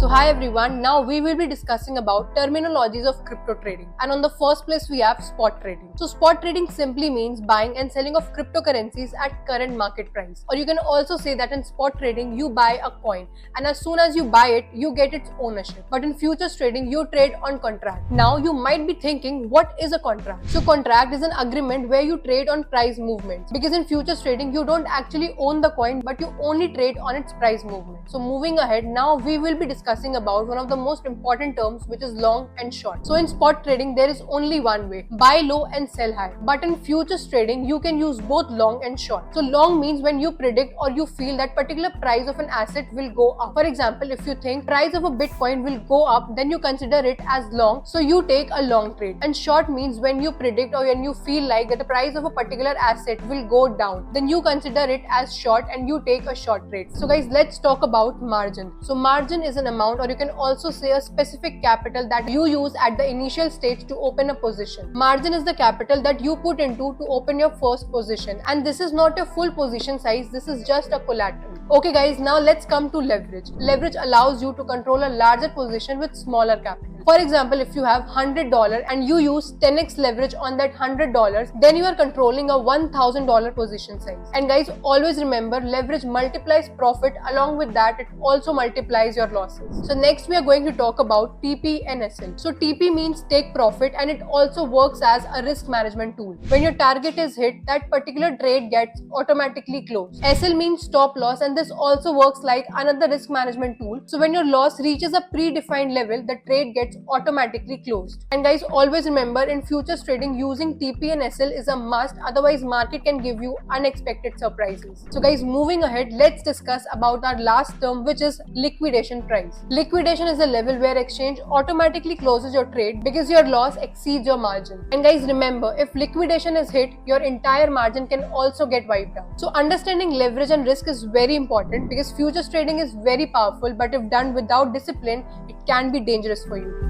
So hi everyone, now we will be discussing about terminologies of crypto trading. And on the first place we have spot trading. So spot trading simply means buying and selling of cryptocurrencies at current market price. Or you can also say that in spot trading you buy a coin and as soon as you buy it you get its ownership. But in futures trading you trade on contract. Now you might be thinking, what is a contract? So contract is an agreement where you trade on price movements, because in futures trading you don't actually own the coin but you only trade on its price movement. So moving ahead, now we will be discussing about one of the most important terms, which is long and short. So in spot trading there is only one way, buy low and sell high. But in futures trading you can use both long and short. So long means when you predict or you feel that particular price of an asset will go up. For example, if you think price of a Bitcoin will go up, then you consider it as long, so you take a long trade. And short means when you predict or when you feel like that the price of a particular asset will go down, then you consider it as short and you take a short trade. So guys, let's talk about margin. So margin is an amount, or you can also say a specific capital that you use at the initial stage to open a position. Margin is the capital that you put into to open your first position, and this is not a full position size, this is just a collateral. Okay guys, now let's come to leverage. Leverage allows you to control a larger position with smaller capital. For example, if you have $100 and you use 10x leverage on that $100, then you are controlling a $1,000 position size. And guys, always remember, leverage multiplies profit, along with that it also multiplies your losses. So next we are going to talk about TP and SL. So TP means take profit, and it also works as a risk management tool. When your target is hit, that particular trade gets automatically closed. SL means stop loss, and this also works like another risk management tool. So when your loss reaches a predefined level, the trade gets automatically closed. And guys, always remember, in futures trading using TP and SL is a must, otherwise market can give you unexpected surprises. So guys, moving ahead, let's discuss about our last term, which is liquidation price. Liquidation is a level where exchange automatically closes your trade because your loss exceeds your margin. And guys, remember, if liquidation is hit, your entire margin can also get wiped out. So understanding leverage and risk is very important, because futures trading is very powerful, but if done without discipline, it can be dangerous for you.